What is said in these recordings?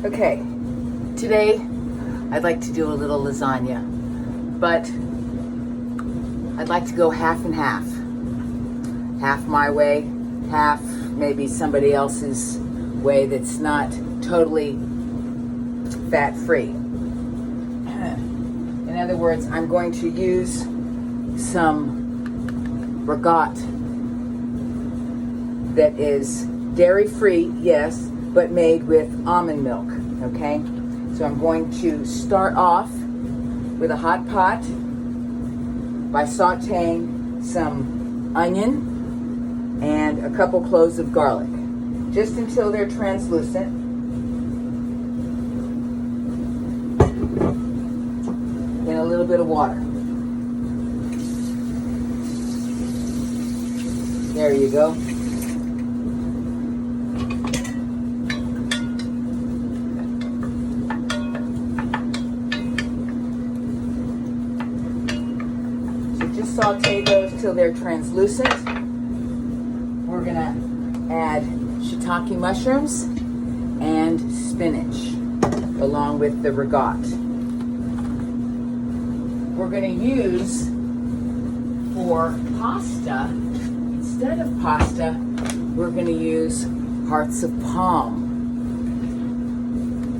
Okay, today I'd like to do a little lasagna, but I'd like to go half and half. Half my way, half maybe somebody else's way that's not totally fat-free. In other words, I'm going to use some ricotta that is dairy-free, yes, but made with almond milk, okay? So I'm going to start off with a hot pot by sauteing some onion and a couple cloves of garlic, just until they're translucent. In a little bit of water. There you go. Saute those till they're translucent. We're gonna add shiitake mushrooms and spinach along with the ricotta. We're gonna use for pasta, instead of pasta, we're gonna use hearts of palm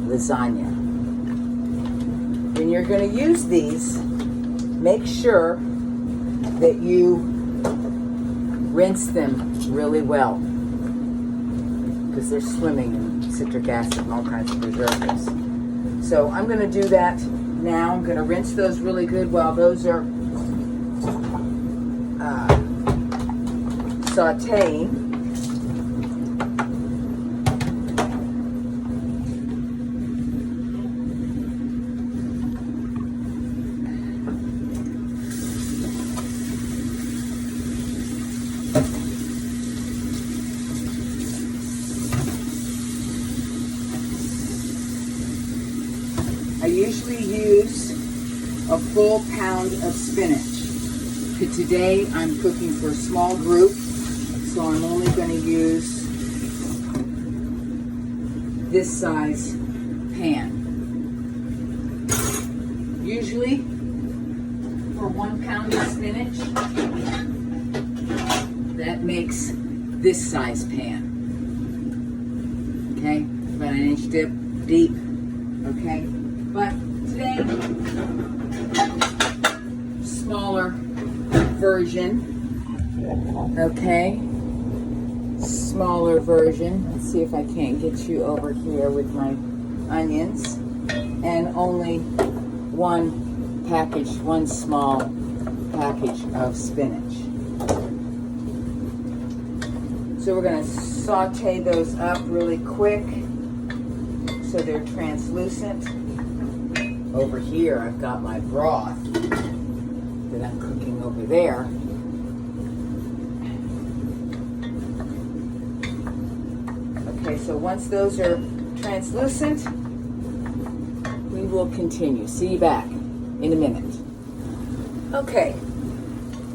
lasagna. When you're gonna use these, make sure that you rinse them really well, because they're swimming in citric acid and all kinds of preservatives. So I'm going to do that now. I'm going to rinse those really good while those are sauteing. I usually use a full pound of spinach. But today I'm cooking for a small group, so I'm only going to use this size pan. Usually for 1 pound of spinach, that makes this size pan. Okay, about an inch deep. Okay. But today, smaller version, okay, smaller version. Let's see if I can't get you over here with my onions, and only one small package of spinach. So we're going to saute those up really quick so they're translucent. Over here, I've got my broth that I'm cooking over there. Okay, so once those are translucent, we will continue. See you back in a minute. Okay,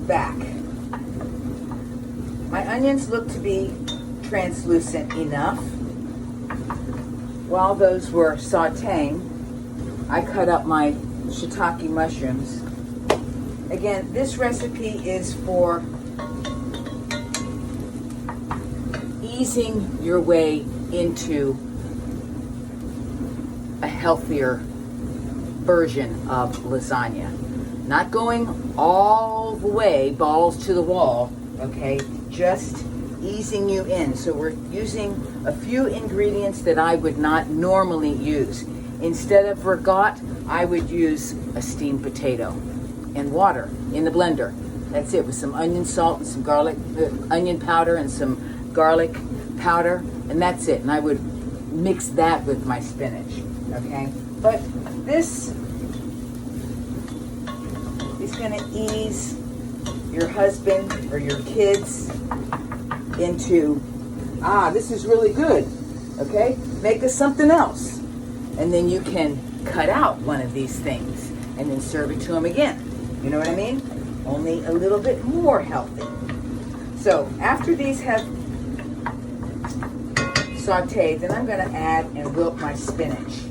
back. My onions look to be translucent enough. While those were sauteing, I cut up my shiitake mushrooms. Again, this recipe is for easing your way into a healthier version of lasagna. Not going all the way, balls to the wall, okay? Just easing you in. So we're using a few ingredients that I would not normally use. Instead of ricotta, I would use a steamed potato and water in the blender. That's it, with some onion salt and some garlic, onion powder and some garlic powder, and that's it. And I would mix that with my spinach, okay? But this is gonna ease your husband or your kids into, this is really good, okay? Make us something else. And then you can cut out one of these things and then serve it to them again. You know what I mean? Only a little bit more healthy. So after these have sauteed, then I'm going to add and wilt my spinach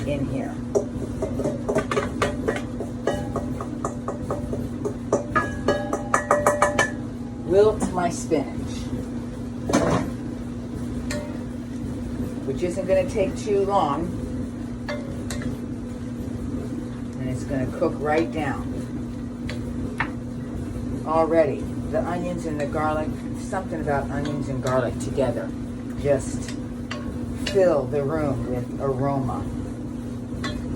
in here. Wilt my spinach, which isn't going to take too long, and it's going to cook right down. Already, the onions and the garlic, something about onions and garlic together, just fill the room with aroma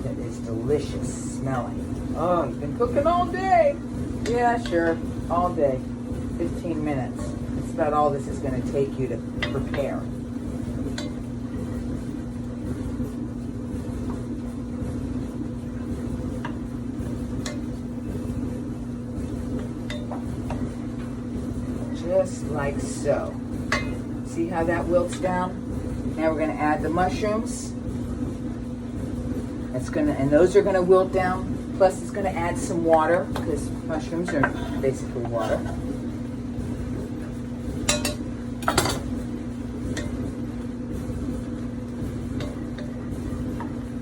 that is delicious smelling. Oh, you've been cooking all day. Yeah, sure, all day. 15 minutes. That's about all this is going to take you to prepare. Just like so. See how that wilts down? Now we're going to add the mushrooms. And those are going to wilt down. Plus it's going to add some water because mushrooms are basically water.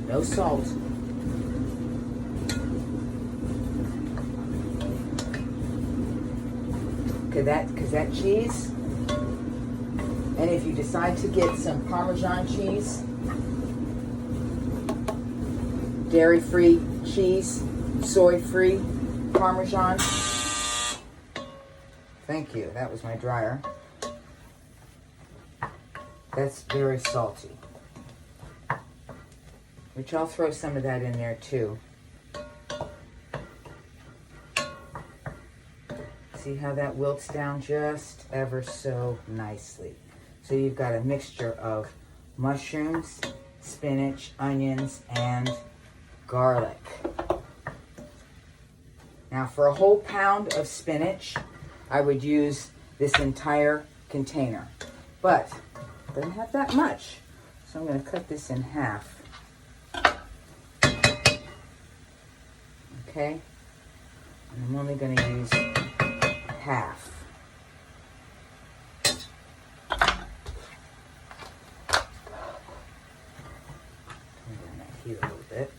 No salt. Because that cheese, and if you decide to get some Parmesan cheese, dairy-free cheese, soy-free Parmesan. Thank you, that was my dryer. That's very salty. Which I'll throw some of that in there too. See how that wilts down just ever so nicely. So you've got a mixture of mushrooms, spinach, onions, and garlic. Now for a whole pound of spinach, I would use this entire container. But it doesn't have that much. So I'm going to cut this in half. Okay? And I'm only going to use half. Turn down that heat a little bit.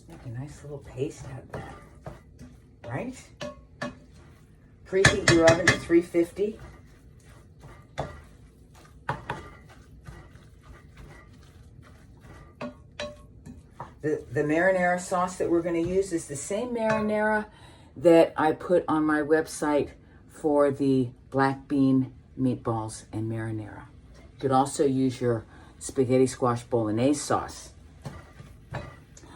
Make a nice little paste out of that, right? Preheat your oven to 350. The marinara sauce that we're going to use is the same marinara that I put on my website for the black bean meatballs and marinara. You could also use your spaghetti squash bolognese sauce,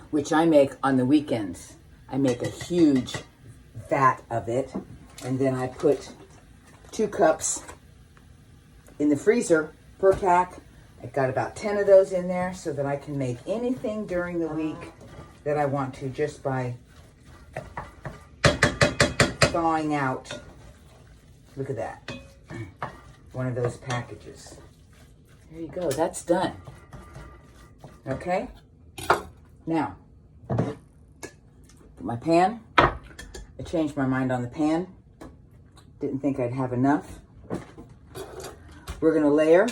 which I make on the weekends. I make a huge vat of it, and then I put 2 cups in the freezer per pack. I've got about 10 of those in there so that I can make anything during the week that I want to just by thawing out. Look at that. One of those packages. There you go, that's done. Okay? Now, my pan. I changed my mind on the pan. Didn't think I'd have enough. We're going to layer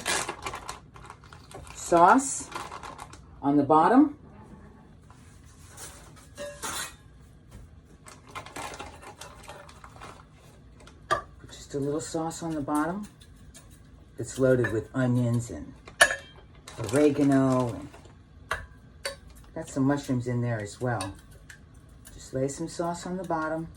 sauce on the bottom. Just a little sauce on the bottom. It's loaded with onions and oregano, and got some mushrooms in there as well. Just lay some sauce on the bottom.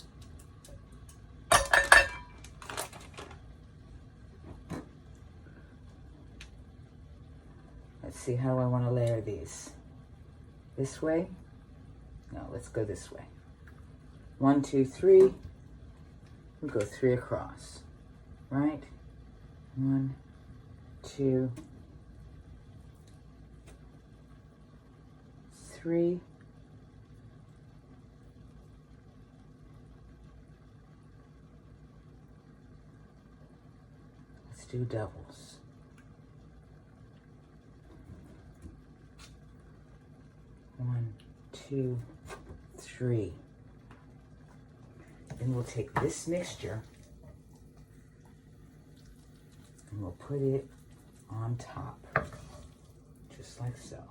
Let's see, how do I want to layer these? This way? No, let's go this way. 1, 2, 3. We'll go 3 across, right? 1, 2, 3. do doubles. One, two, three. Then we'll take this mixture and we'll put it on top, just like so.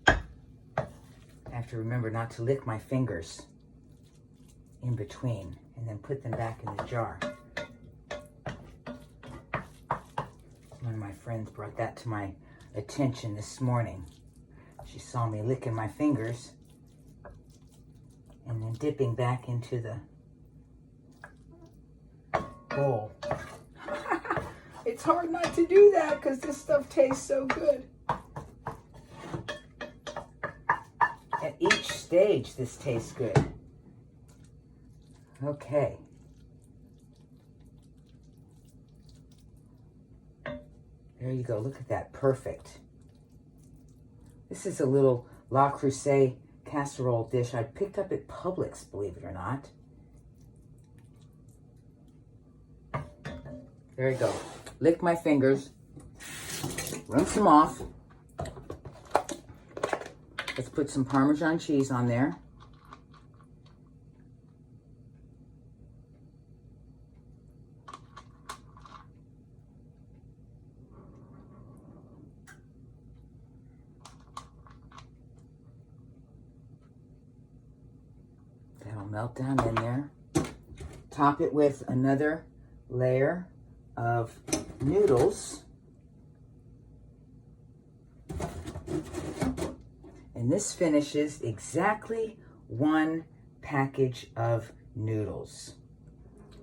I have to remember not to lick my fingers in between and then put them back in the jar. One of my friends brought that to my attention this morning. She saw me licking my fingers and then dipping back into the bowl. It's hard not to do that because this stuff tastes so good. At each stage, this tastes good. Okay. There you go. Look at that. Perfect. This is a little La Crusade casserole dish I picked up at Publix, believe it or not. There you go. Lick my fingers. Rinse them off. Let's put some Parmesan cheese on there. That'll melt down in there. Top it with another layer of noodles. And this finishes exactly one package of noodles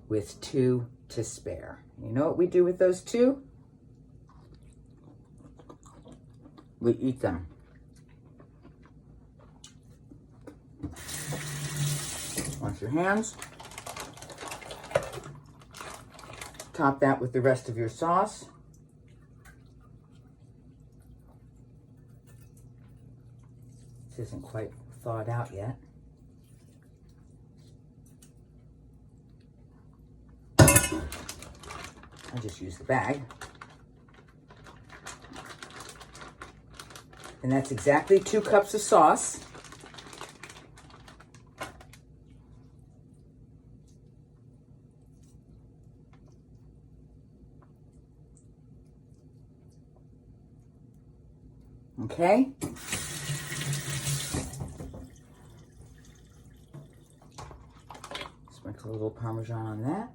with 2 to spare. You know what we do with those 2? We eat them. Wash your hands. Top that with the rest of your sauce. This isn't quite thawed out yet. I just use the bag. And that's exactly 2 cups of sauce. Okay. Sprinkle a little Parmesan on that.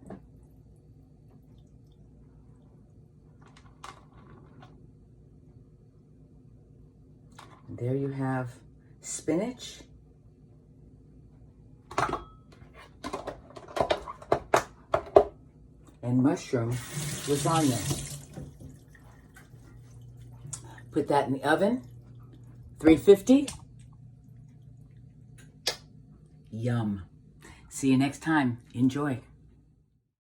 And there you have spinach and mushroom lasagna. Put that in the oven, 350. Yum. See you next time. Enjoy.